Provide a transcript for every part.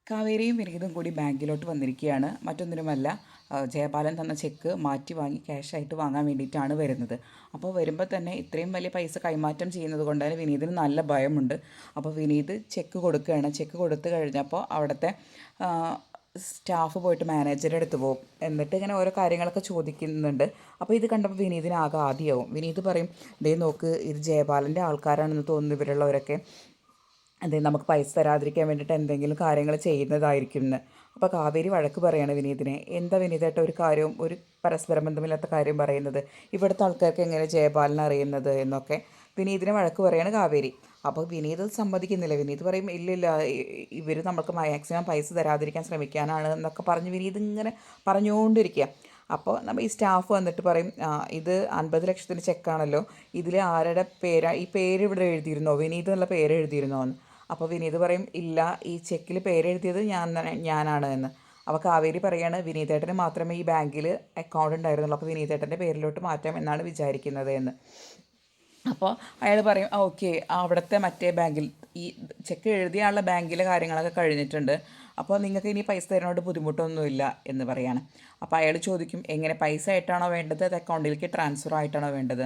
കാവേരിയും വിനീതും കൂടി ബാങ്കിലോട്ട് വന്നിരിക്കുകയാണ്. മറ്റൊന്നിനുമല്ല, ജയപാലൻ തന്ന ചെക്ക് മാറ്റി വാങ്ങി ക്യാഷായിട്ട് വാങ്ങാൻ വേണ്ടിയിട്ടാണ് വരുന്നത്. അപ്പോൾ വരുമ്പോൾ തന്നെ ഇത്രയും വലിയ പൈസ കൈമാറ്റം ചെയ്യുന്നത് കൊണ്ട് തന്നെ വിനീതിന് നല്ല ഭയമുണ്ട്. അപ്പോൾ വിനീത് ചെക്ക് കൊടുക്കുകയാണ്. ചെക്ക് കൊടുത്തു കഴിഞ്ഞപ്പോൾ അവിടുത്തെ സ്റ്റാഫ് പോയിട്ട് മാനേജറുടെ അടുത്ത് പോകും. എന്നിട്ട് ഇങ്ങനെ ഓരോ കാര്യങ്ങളൊക്കെ ചോദിക്കുന്നുണ്ട്. അപ്പോൾ ഇത് കണ്ടപ്പോൾ വിനീതിന് ആകെ ആദിയാവും. വിനീത് പറയും, ദേ നോക്ക്, ഇത് ജയപാലൻ്റെ ആൾക്കാരാണെന്ന് തോന്നുന്നു ഇവരുള്ളവരൊക്കെ. അതെ, നമുക്ക് പൈസ തരാതിരിക്കാൻ വേണ്ടിയിട്ട് എന്തെങ്കിലും കാര്യങ്ങൾ ചെയ്യുന്നതായിരിക്കും എന്ന്. അപ്പോൾ കാവേരി വഴക്ക് പറയാണ് വിനീതിനെ. എന്താ വിനീതായിട്ട് ഒരു കാര്യവും ഒരു പരസ്പര ബന്ധമില്ലാത്ത കാര്യം പറയുന്നത്? ഇവിടുത്തെ ആൾക്കാർക്ക് എങ്ങനെ ജയപാലനെ അറിയുന്നത് എന്നൊക്കെ വിനീതിനെ വഴക്ക് പറയാണ് കാവേരി. അപ്പോൾ വിനീത് സമ്മതിക്കുന്നില്ല. വിനീത് പറയും, ഇല്ലില്ല, ഇവർ നമുക്ക് മാക്സിമം പൈസ തരാതിരിക്കാൻ ശ്രമിക്കാനാണ് എന്നൊക്കെ പറഞ്ഞ് വിനീത് ഇങ്ങനെ പറഞ്ഞുകൊണ്ടിരിക്കുക. അപ്പോൾ നമ്മൾ ഈ സ്റ്റാഫ് വന്നിട്ട് പറയും, ഇത് 50 ലക്ഷത്തിൻ്റെ ചെക്കാണല്ലോ, ഇതിൽ ആരുടെ പേരാ, ഈ പേര് ഇവിടെ എഴുതിയിരുന്നോ, വിനീത് എന്നുള്ള പേര് എഴുതിയിരുന്നോ എന്ന്. അപ്പോൾ വിനീത് പറയും, ഇല്ല, ഈ ചെക്കിൽ പേരെഴുതിയത് ഞാനാണ് എന്ന്. അപ്പോൾ കാവേരി പറയാണ്, വിനീതേട്ടന് മാത്രമേ ഈ ബാങ്കിൽ അക്കൗണ്ട് ഉണ്ടായിരുന്നുള്ളൂ, അപ്പോൾ വിനീതേട്ടൻ്റെ പേരിലോട്ട് മാറ്റാം എന്നാണ് വിചാരിക്കുന്നത് എന്ന്. അപ്പോൾ അയാൾ പറയും, ഓക്കെ, അവിടുത്തെ മറ്റേ ബാങ്കിൽ ഈ ചെക്ക് എഴുതിയ ആളുടെ ബാങ്കിലെ കാര്യങ്ങളൊക്കെ കഴിഞ്ഞിട്ടുണ്ട്, അപ്പോൾ നിങ്ങൾക്ക് ഇനി പൈസ തരുന്നതുകൊണ്ട് ബുദ്ധിമുട്ടൊന്നുമില്ല എന്ന് പറയാണ്. അപ്പോൾ അയാൾ ചോദിക്കും, എങ്ങനെ, പൈസ ആയിട്ടാണോ വേണ്ടത്, അത് അക്കൗണ്ടിലേക്ക് ട്രാൻസ്ഫർ ആയിട്ടാണോ വേണ്ടത്?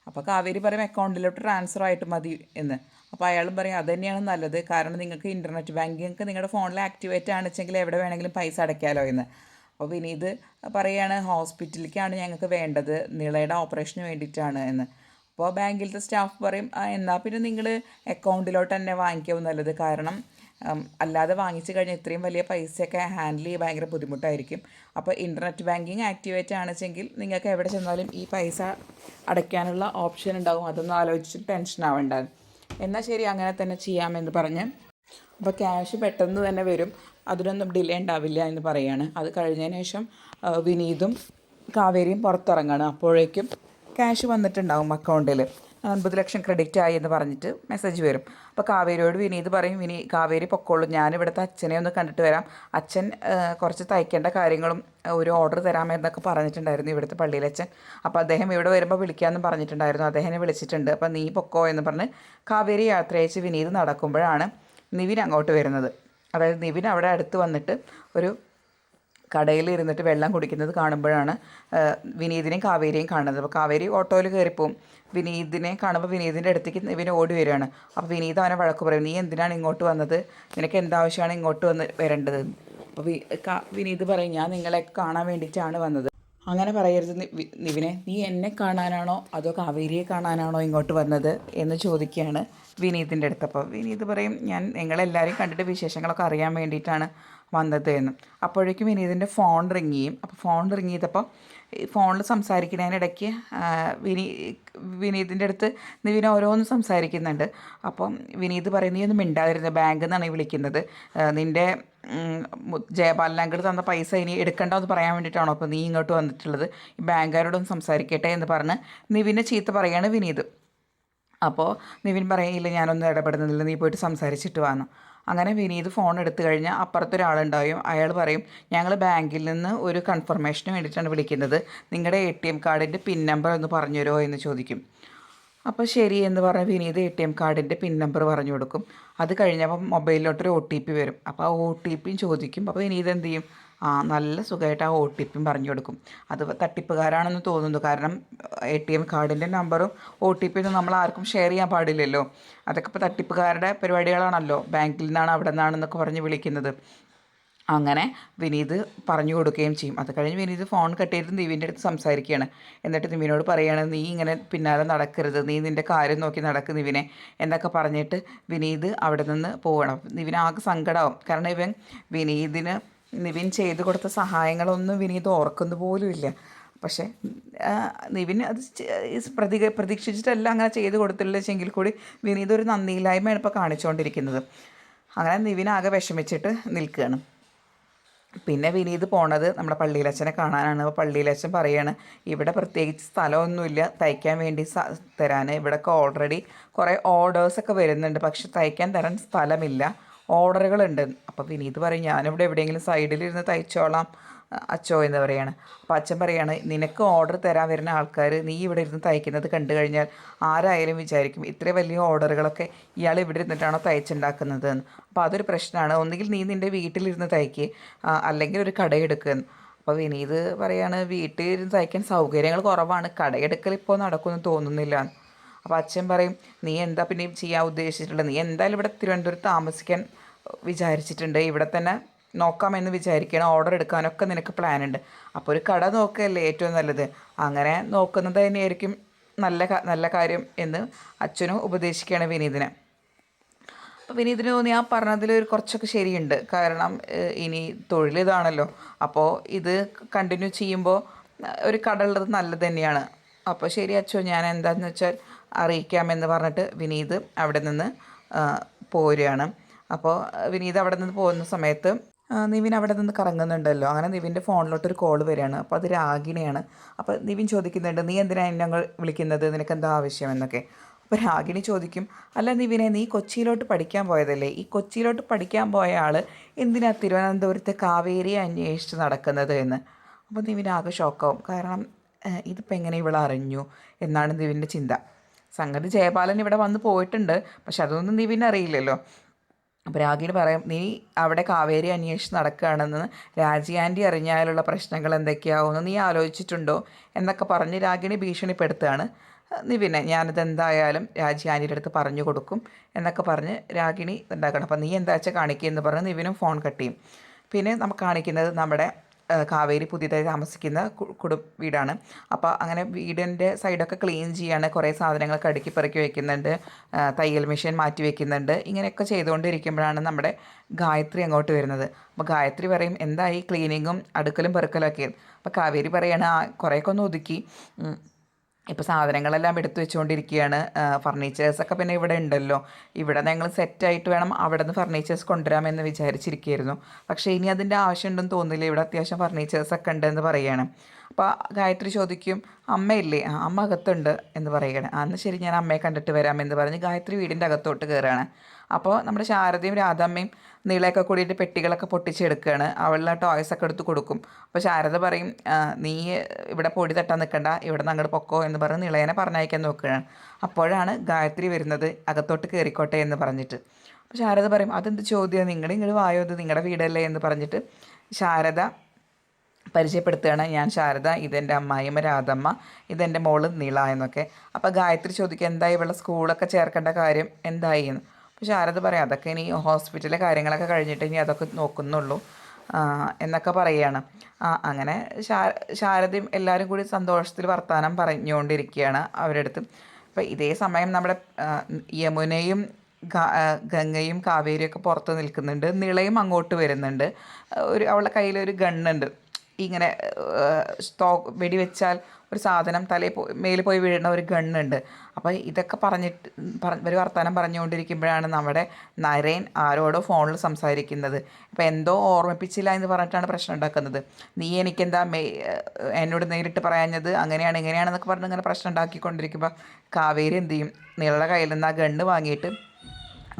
അപ്പോൾ കാവേരി പറയും, അക്കൗണ്ടിലോട്ട് ട്രാൻസ്ഫർ ആയിട്ട് മതി എന്ന്. അപ്പോൾ അയാളും പറയും, അത് തന്നെയാണ് നല്ലത്, കാരണം നിങ്ങൾക്ക് ഇൻ്റർനെറ്റ് ബാങ്കിങ് നിങ്ങളുടെ ഫോണിൽ ആക്ടിവേറ്റ് ആണെച്ചെങ്കിൽ എവിടെ വേണമെങ്കിലും പൈസ അടയ്ക്കാമല്ലോ എന്ന്. അപ്പോൾ വിനീത് പറയുകയാണ്, ഹോസ്പിറ്റലിലേക്കാണ് ഞങ്ങൾക്ക് വേണ്ടത്, നിളയുടെ ഓപ്പറേഷന് വേണ്ടിയിട്ടാണ് എന്ന്. അപ്പോൾ ബാങ്കിലത്തെ സ്റ്റാഫ് പറയും, എന്നാൽ പിന്നെ നിങ്ങൾ അക്കൗണ്ടിലോട്ട് തന്നെ വാങ്ങിക്കാവും നല്ലത്, കാരണം അല്ലാതെ വാങ്ങിച്ചു കഴിഞ്ഞാൽ ഇത്രയും വലിയ പൈസയൊക്കെ ഹാൻഡിൽ ചെയ്യാൻ ഭയങ്കര ബുദ്ധിമുട്ടായിരിക്കും. അപ്പോൾ ഇൻ്റർനെറ്റ് ബാങ്കിങ് ആക്ടിവേറ്റ് ആണെച്ചെങ്കിൽ നിങ്ങൾക്ക് എവിടെ ചെന്നാലും ഈ പൈസ അടയ്ക്കാനുള്ള ഓപ്ഷൻ ഉണ്ടാകും, അതൊന്നും ആലോചിച്ചിട്ട് ടെൻഷൻ ആവേണ്ട. എന്നാൽ ശരി, അങ്ങനെ തന്നെ ചെയ്യാമെന്ന് പറഞ്ഞ് അപ്പോൾ ക്യാഷ് പെട്ടെന്ന് തന്നെ വരും, അതിനൊന്നും ഡിലേ ഉണ്ടാവില്ല എന്ന് പറയുകയാണ്. അത് കഴിഞ്ഞതിന് ശേഷം വിനീതും കാവേരിയും പുറത്തിറങ്ങുകയാണ്. അപ്പോഴേക്കും ക്യാഷ് വന്നിട്ടുണ്ടാവും അക്കൗണ്ടിൽ, 50 ലക്ഷം ക്രെഡിറ്റ് ആയി എന്ന് പറഞ്ഞിട്ട് മെസ്സേജ് വരും. അപ്പോൾ കാവേരിയോട് വിനീത് പറയും, കാവേരി പൊക്കോളൂ, ഞാനിവിടുത്തെ അച്ഛനെ ഒന്ന് കണ്ടിട്ട് വരാം, അച്ഛൻ കുറച്ച് തയ്ക്കേണ്ട കാര്യങ്ങളും ഒരു ഓർഡർ തരാമെന്നൊക്കെ പറഞ്ഞിട്ടുണ്ടായിരുന്നു ഇവിടുത്തെ പള്ളിയിലച്ഛൻ. അപ്പോൾ അദ്ദേഹം ഇവിടെ വരുമ്പോൾ വിളിക്കാമെന്ന് പറഞ്ഞിട്ടുണ്ടായിരുന്നു, അദ്ദേഹനെ വിളിച്ചിട്ടുണ്ട്, അപ്പോൾ നീ പൊക്കോ എന്ന് പറഞ്ഞ് കാവേരി യാത്ര അയച്ച് വിനീത് നടക്കുമ്പോഴാണ് നിവിൻ അങ്ങോട്ട് വരുന്നത്. അതായത് നിവിൻ അവിടെ അടുത്ത് വന്നിട്ട് ഒരു കടയിൽ ഇരുന്നിട്ട് വെള്ളം കുടിക്കുന്നത് കാണുമ്പോഴാണ് വിനീതിനെയും കാവേരിയും കാണുന്നത്. അപ്പോൾ കാവേരി ഓട്ടോയിൽ കയറിപ്പോവും. വിനീതിനെ കാണുമ്പോൾ വിനീതിൻ്റെ അടുത്തേക്ക് നിവിൻ ഓടി വരികയാണ്. അപ്പോൾ വിനീത് അവനെ വഴക്ക് പറയും, നീ എന്തിനാണ് ഇങ്ങോട്ട് വന്നത്, നിനക്ക് എന്താവശ്യമാണ് ഇങ്ങോട്ട് വരേണ്ടത്? അപ്പോൾ വിനീത് പറയും, ഞാൻ നിങ്ങളെ കാണാൻ വേണ്ടിയിട്ടാണ് വന്നത്. അങ്ങനെ പറയരുത് നിവിനെ, നീ എന്നെ കാണാനാണോ അതോ കാവേരിയെ കാണാനാണോ ഇങ്ങോട്ട് വന്നത് എന്ന് ചോദിക്കുകയാണ് വിനീതിൻ്റെ അടുത്ത്. അപ്പോൾ വിനീത് പറയും, ഞാൻ നിങ്ങളെല്ലാവരെയും കണ്ടിട്ട് വിശേഷങ്ങളൊക്കെ അറിയാൻ വേണ്ടിയിട്ടാണ് വന്നത് എന്ന്. അപ്പോഴേക്കും വിനീതിൻ്റെ ഫോൺ റിങ് ചെയ്യും. അപ്പോൾ ഫോൺ റിങ് ചെയ്തപ്പോൾ ഫോണിൽ സംസാരിക്കുന്നതിനിടയ്ക്ക് വിനീതിൻ്റെ അടുത്ത് നിവിൻ ഓരോന്നും സംസാരിക്കുന്നുണ്ട്. അപ്പം വിനീത് പറയും, നീ ഒന്നും മിണ്ടാതിരുന്നത്, ബാങ്കിൽ നിന്നാണ് വിളിക്കുന്നത്, നിൻ്റെ ജയപാലൻ അങ്കിൾ തന്ന പൈസ ഇനി എടുക്കണ്ടെന്ന് പറയാൻ വേണ്ടിയിട്ടാണോ അപ്പോൾ നീ ഇങ്ങോട്ട് വന്നിട്ടുള്ളത്, ഈ ബാങ്കുകാരോടൊന്ന് സംസാരിക്കട്ടെ എന്ന് പറഞ്ഞ് നിവിനെ ചീത്ത പറയുകയാണ് വിനീത്. അപ്പോൾ നിവിൻ പറയില്ല, ഞാനൊന്നും ഇടപെടുന്നില്ല, നീ പോയിട്ട് സംസാരിച്ചിട്ട് വന്നു. അങ്ങനെ വിനീത് ഫോൺ എടുത്തു കഴിഞ്ഞാൽ അപ്പുറത്തൊരാളുണ്ടാവും. അയാൾ പറയും, ഞങ്ങൾ ബാങ്കിൽ നിന്ന് ഒരു കൺഫർമേഷന് വേണ്ടിയിട്ടാണ് വിളിക്കുന്നത്, നിങ്ങളുടെ ATM കാർഡിൻ്റെ പിൻ നമ്പർ ഒന്ന് പറഞ്ഞു തരുമോ എന്ന് ചോദിക്കും. അപ്പോൾ ശരി എന്ന് പറഞ്ഞ് വിനീത് ATM കാർഡിൻ്റെ പിൻ നമ്പർ പറഞ്ഞു കൊടുക്കും. അത് കഴിഞ്ഞപ്പോൾ മൊബൈലിലോട്ടൊരു OTP വരും. അപ്പോൾ ആ OTP ചോദിക്കും. അപ്പോൾ വിനീത് എന്ത് ചെയ്യും, നല്ല സുഖമായിട്ട് ആ OTP പറഞ്ഞു കൊടുക്കും. അത് തട്ടിപ്പുകാരാണെന്ന് തോന്നുന്നു, കാരണം ATM കാർഡിൻ്റെ നമ്പറും OTP ഒന്നും നമ്മൾ ആർക്കും ഷെയർ ചെയ്യാൻ പാടില്ലല്ലോ. അതൊക്കെ ഇപ്പോൾ തട്ടിപ്പുകാരുടെ പരിപാടികളാണല്ലോ, ബാങ്കിൽ നിന്നാണ് അവിടെ നിന്നാണെന്നൊക്കെ പറഞ്ഞ് വിളിക്കുന്നത്. അങ്ങനെ വിനീത് പറഞ്ഞു കൊടുക്കുകയും ചെയ്യും. അത് കഴിഞ്ഞ് വിനീത് ഫോൺ കട്ട് ചെയ്ത് നിവിൻ്റെ അടുത്ത് സംസാരിക്കുകയാണ്. എന്നിട്ട് നിവിനോട് പറയുകയാണ്, നീ ഇങ്ങനെ പിന്നാലെ നടക്കരുത്, നീ നിൻ്റെ കാര്യം നോക്കി നടക്ക് നിവിനെ എന്നൊക്കെ പറഞ്ഞിട്ട് വിനീത് അവിടെ നിന്ന് പോകണം. നിവിന് ആകെ സങ്കടമാവും, കാരണം നിവിൻ ചെയ്തു കൊടുത്ത സഹായങ്ങളൊന്നും വിനീത് ഓർക്കുന്നു പോലുമില്ല. പക്ഷേ നിവിൻ അത് പ്രതീക്ഷിച്ചിട്ടല്ല അങ്ങനെ ചെയ്ത് കൊടുത്തില്ലെങ്കിൽ കൂടി വിനീത് ഒരു നന്ദിയില്ലായ്മയാണ് ഇപ്പോൾ കാണിച്ചുകൊണ്ടിരിക്കുന്നത്. അങ്ങനെ നിവിൻ ആകെ വിഷമിച്ചിട്ട് നിൽക്കുകയാണ്. പിന്നെ വിനീത് പോണത് നമ്മുടെ പള്ളിയിലച്ഛനെ കാണാനാണ്. അപ്പോൾ പള്ളിയിലച്ഛൻ പറയാണ്, ഇവിടെ പ്രത്യേകിച്ച് സ്ഥലമൊന്നുമില്ല തയ്ക്കാൻ വേണ്ടി തരാൻ, ഇവിടെയൊക്കെ ഓൾറെഡി കുറേ ഓർഡേഴ്സൊക്കെ വരുന്നുണ്ട്, പക്ഷെ തയ്ക്കാൻ തരാൻ സ്ഥലമില്ല, ഓർഡറുകളുണ്ട്. അപ്പോൾ വിനീത് പറയും ഞാനിവിടെ എവിടെയെങ്കിലും സൈഡിലിരുന്ന് തയ്ച്ചോളാം അച്ചോ എന്ന് പറയാണ്. അപ്പോൾ അച്ഛൻ പറയാണ് നിനക്ക് ഓർഡർ തരാൻ വരുന്ന ആൾക്കാർ നീ ഇവിടെ ഇരുന്ന് തയ്ക്കുന്നത് കണ്ടു കഴിഞ്ഞാൽ ആരായാലും വിചാരിക്കും ഇത്ര വലിയ ഓർഡറുകളൊക്കെ ഇയാൾ ഇവിടെ ഇരുന്നിട്ടാണോ തയ്ച്ചുണ്ടാക്കുന്നത് എന്ന്. അപ്പോൾ അതൊരു പ്രശ്നമാണ്. ഒന്നുകിൽ നീ നിൻ്റെ വീട്ടിലിരുന്ന് തയ്ക്കുക, അല്ലെങ്കിൽ ഒരു കടയെടുക്കുക. അപ്പോൾ വിനീത് പറയാണ് വീട്ടിലിരുന്ന് തയ്ക്കാൻ സൗകര്യങ്ങൾ കുറവാണ്, കടയെടുക്കൽ ഇപ്പോൾ നടക്കുമെന്ന് തോന്നുന്നില്ല. അപ്പോൾ അച്ഛൻ പറയും നീ എന്താ പിന്നെ ചെയ്യാൻ ഉദ്ദേശിച്ചിട്ടുള്ളത്, നീ എന്തായാലും ഇവിടെ തിരുവനന്തപുരത്ത് താമസിക്കാൻ വിചാരിച്ചിട്ടുണ്ട്, ഇവിടെ തന്നെ നോക്കാമെന്ന് വിചാരിക്കണം, ഓർഡർ എടുക്കാനൊക്കെ നിനക്ക് പ്ലാൻ ഉണ്ട്, അപ്പോൾ ഒരു കട നോക്കുകയല്ലേ ഏറ്റവും നല്ലത്, അങ്ങനെ നോക്കുന്നത് തന്നെയായിരിക്കും നല്ല കാര്യം എന്ന് അച്ഛനും ഉപദേശിക്കുകയാണ് വിനീതിനെ. അപ്പോൾ വിനീതിന് തോന്നി ആ പറഞ്ഞതിൽ ഒരു കുറച്ചൊക്കെ ശരിയുണ്ട്. കാരണം ഇനി തൊഴിലിതാണല്ലോ, അപ്പോൾ ഇത് കണ്ടിന്യൂ ചെയ്യുമ്പോൾ ഒരു കട ഉള്ളത് നല്ലത് തന്നെയാണ്. അപ്പോൾ ശരി അച്ഛോ ഞാൻ എന്താണെന്ന് വെച്ചാൽ അറിയിക്കാമെന്ന് പറഞ്ഞിട്ട് വിനീത് അവിടെ നിന്ന് പോരുകയാണ്. അപ്പോൾ വിനീത് അവിടെ നിന്ന് പോകുന്ന സമയത്ത് നിവിൻ അവിടെ നിന്ന് കറങ്ങുന്നുണ്ടല്ലോ. അങ്ങനെ നിവിൻ്റെ ഫോണിലോട്ടൊരു കോൾ വരികയാണ്. അപ്പോൾ അത് രാഗിണിയാണ്. അപ്പോൾ നിവിൻ ചോദിക്കുന്നുണ്ട് നീ എന്തിനാണ് ഞങ്ങൾ വിളിക്കുന്നത്, നിനക്കെന്താ ആവശ്യം എന്നൊക്കെ. അപ്പോൾ രാഗിണി ചോദിക്കും അല്ല നിവിനെ നീ കൊച്ചിയിലോട്ട് പഠിക്കാൻ പോയതല്ലേ, ഈ കൊച്ചിയിലോട്ട് പഠിക്കാൻ പോയ ആൾ എന്തിനാ തിരുവനന്തപുരത്ത് കാവേരിയെ അന്വേഷിച്ച് നടക്കുന്നത് എന്ന്. അപ്പോൾ നിവിൻ ആകെ ഷോക്കാവും. കാരണം ഇതിപ്പോൾ എങ്ങനെ ഇവൾ അറിഞ്ഞു എന്നാണ് നിവിൻ്റെ ചിന്ത. സംഗതി ജയപാലൻ ഇവിടെ വന്ന് പോയിട്ടുണ്ട്, പക്ഷെ അതൊന്നും നിവിൻ അറിയില്ലല്ലോ. അപ്പോൾ രാഗിണി പറയും നീ അവിടെ കാവേരി അന്വേഷിച്ച് നടക്കുകയാണെന്ന് രാജി ആൻറ്റി അറിഞ്ഞാലുള്ള പ്രശ്നങ്ങൾ എന്തൊക്കെയാവുമെന്ന് നീ ആലോചിച്ചിട്ടുണ്ടോ എന്നൊക്കെ പറഞ്ഞ് രാഗിണി ഭീഷണിപ്പെടുത്തുകയാണ് നിവിനെ. ഞാനിതെന്തായാലും രാജി ആൻറ്റിയുടെ അടുത്ത് പറഞ്ഞു കൊടുക്കും എന്നൊക്കെ പറഞ്ഞ് രാഗിണി ഉണ്ടാക്കണം. അപ്പോൾ നീ എന്താ വെച്ചാൽ കാണിക്കുകയെന്ന് പറഞ്ഞ് നിവിനും ഫോൺ കട്ട് ചെയ്യും. പിന്നെ നമുക്ക് കാണിക്കുന്നത് നമ്മുടെ കാവേരി പുതിയതായി താമസിക്കുന്ന വീടാണ്. അപ്പോൾ അങ്ങനെ വീടിൻ്റെ സൈഡൊക്കെ ക്ലീൻ ചെയ്യാണ്, കുറേ സാധനങ്ങളൊക്കെ അടുക്കി പെറുക്കി വയ്ക്കുന്നുണ്ട്, തയ്യൽ മെഷീൻ മാറ്റി വയ്ക്കുന്നുണ്ട്. ഇങ്ങനെയൊക്കെ ചെയ്തുകൊണ്ടിരിക്കുമ്പോഴാണ് നമ്മുടെ ഗായത്രി അങ്ങോട്ട് വരുന്നത്. അപ്പോൾ ഗായത്രി പറയും എന്തായി ക്ലീനിങ്ങും അടുക്കലും പെറുക്കലൊക്കെ. അപ്പോൾ കാവേരി പറയാണ് കുറേയൊക്കെ ഒന്ന് ഒതുക്കി, ഇപ്പോൾ സാധനങ്ങളെല്ലാം എടുത്തു വെച്ചുകൊണ്ടിരിക്കുകയാണ്. ഫർണിച്ചേഴ്സൊക്കെ പിന്നെ ഇവിടെ ഉണ്ടല്ലോ, ഇവിടെ ഞങ്ങൾ സെറ്റായിട്ട് വേണം അവിടെ നിന്ന് ഫർണിച്ചേഴ്സ് കൊണ്ടുവരാമെന്ന് വിചാരിച്ചിരിക്കുകയായിരുന്നു, പക്ഷേ ഇനി അതിൻ്റെ ആവശ്യമുണ്ടെന്ന് തോന്നില്ല, ഇവിടെ അത്യാവശ്യം ഫർണിച്ചേഴ്സൊക്കെ ഉണ്ടെന്ന് പറയുകയാണ്. അപ്പോൾ ഗായത്രി ചോദിക്കും അമ്മയില്ലേ, അമ്മ അകത്തുണ്ട് എന്ന് പറയുകയാണ്. അന്ന് ശരി ഞാൻ അമ്മയെ കണ്ടിട്ട് വരാമെന്ന് പറഞ്ഞ് ഗായത്രി വീടിൻ്റെ അകത്തോട്ട് കയറുകയാണ്. അപ്പോൾ നമ്മുടെ ശാരദയും രാധമ്മയും നീളയൊക്കെ കൂടിയിട്ട് പെട്ടികളൊക്കെ പൊട്ടിച്ചെടുക്കുകയാണ്. അവളുടെ ടോയ്സൊക്കെ എടുത്ത് കൊടുക്കും. അപ്പോൾ ശാരദ പറയും നീ ഇവിടെ പൊടി തട്ടാൻ നിൽക്കണ്ട, ഇവിടെ നിന്ന് അങ്ങോട്ട് പൊക്കോ എന്ന് പറഞ്ഞ് നിളയനെ പറഞ്ഞയക്കാൻ നോക്കുകയാണ്. അപ്പോഴാണ് ഗായത്രി വരുന്നത് അകത്തോട്ട് കയറിക്കോട്ടെ എന്ന് പറഞ്ഞിട്ട്. അപ്പോൾ ശാരദ പറയും അതെന്ത് ചോദ്യം, ഇങ്ങോട്ട് വായോ, ഇത് നിങ്ങളുടെ വീടല്ലേ എന്ന് പറഞ്ഞിട്ട് ശാരദ പരിചയപ്പെടുത്തുകയാണ്. ഞാൻ ശാരദ, ഇതെൻ്റെ അമ്മായിയമ്മ രാധമ്മ, ഇതെൻ്റെ മോള് നിള എന്നൊക്കെ. അപ്പോൾ ഗായത്രി ചോദിക്കുക എന്തായി ഇവളുടെ സ്കൂളൊക്കെ ചേർക്കേണ്ട കാര്യം എന്തായി എന്ന്. അപ്പോൾ ശാരദ പറയാം അതൊക്കെ ഇനി ഹോസ്പിറ്റലിലെ കാര്യങ്ങളൊക്കെ കഴിഞ്ഞിട്ട് ഇനി അതൊക്കെ നോക്കുന്നുള്ളൂ എന്നൊക്കെ പറയുകയാണ്. അങ്ങനെ ശാരദയും എല്ലാവരും കൂടി സന്തോഷത്തിൽ വർത്തമാനം പറഞ്ഞുകൊണ്ടിരിക്കുകയാണ് അവരുടെ അടുത്ത്. അപ്പോൾ ഇതേ സമയം നമ്മുടെ യമുനയും ഗംഗയും കാവേരിയൊക്കെ പുറത്ത് നിൽക്കുന്നുണ്ട്. നിളയും അങ്ങോട്ട് വരുന്നുണ്ട്. അവളുടെ കയ്യിലൊരു ഗണ്ണുണ്ട്, ഇങ്ങനെ വെടിവെച്ചാൽ ഒരു സാധനം മേലിൽ പോയി വീഴുന്ന ഒരു ഗണ്ണുണ്ട്. അപ്പോൾ ഇതൊക്കെ ഒരു വർത്തമാനം പറഞ്ഞുകൊണ്ടിരിക്കുമ്പോഴാണ് നമ്മുടെ നരേൻ ആരോടോ ഫോണിൽ സംസാരിക്കുന്നത്. അപ്പോൾ എന്തോ ഓർമ്മിപ്പിച്ചില്ല എന്ന് പറഞ്ഞിട്ടാണ് പ്രശ്നം ഉണ്ടാക്കുന്നത്. നീ എനിക്കെന്താ എന്നോട് നേരിട്ട് പറയാഞ്ഞത്, അങ്ങനെയാണ് ഇങ്ങനെയാണെന്നൊക്കെ പറഞ്ഞ് ഇങ്ങനെ പ്രശ്നം ഉണ്ടാക്കിക്കൊണ്ടിരിക്കുമ്പോൾ കാവേരി എന്ത് ചെയ്യും, നിളയുടെ കയ്യിൽ നിന്ന് ആ ഗണ്ണ് വാങ്ങിയിട്ട്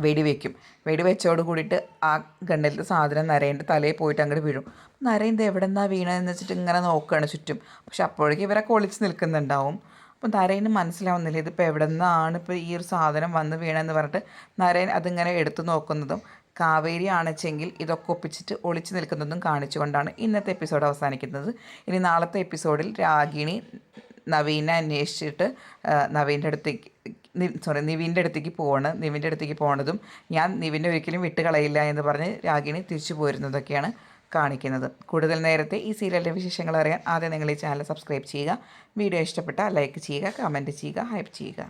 വെടിവെക്കും. വെടിവെച്ചോട് കൂടിയിട്ട് ആ ഗണ്ണിലത്തെ സാധനം നരേൻ്റെ തലയിൽ പോയിട്ട് അങ്ങോട്ട് വീഴും. നരേന്ത് എവിടെ നിന്നാണ് വീണതെന്ന് വെച്ചിട്ട് ഇങ്ങനെ നോക്കുകയാണ് ചുറ്റും. പക്ഷെ അപ്പോഴേക്കും ഇവരൊക്കെ ഒളിച്ച് നിൽക്കുന്നുണ്ടാവും. അപ്പം നരേന് മനസ്സിലാവുന്നില്ല ഇതിപ്പോൾ എവിടെ നിന്നാണ് ഇപ്പോൾ ഈ ഒരു സാധനം വന്ന് വീണെന്ന് പറഞ്ഞിട്ട് നരേൻ അതിങ്ങനെ എടുത്തു നോക്കുന്നതും കാവേരി ആണെച്ചെങ്കിൽ ഇതൊക്കെ ഒപ്പിച്ചിട്ട് ഒളിച്ച് നിൽക്കുന്നതും കാണിച്ചുകൊണ്ടാണ് ഇന്നത്തെ എപ്പിസോഡ് അവസാനിക്കുന്നത്. ഇനി നാളത്തെ എപ്പിസോഡിൽ രാഗിണി നവീനെ അന്വേഷിച്ചിട്ട് നിവിൻ്റെ അടുത്തേക്ക് പോകണതും ഞാൻ നിവിനെ ഒരിക്കലും വിട്ട് കളയില്ല എന്ന് പറഞ്ഞ് രാഗിണി തിരിച്ചു പോരുന്നതൊക്കെയാണ് കാണിക്കുന്നത്. കൂടുതൽ നേരത്തെ ഈ സീരിയലിൻ്റെ വിശേഷങ്ങൾ അറിയാൻ ആദ്യം നിങ്ങൾ ഈ ചാനൽ സബ്സ്ക്രൈബ് ചെയ്യുക. വീഡിയോ ഇഷ്ടപ്പെട്ടാൽ ലൈക്ക് ചെയ്യുക, കമൻറ്റ് ചെയ്യുക, ഹൈപ്പ് ചെയ്യുക.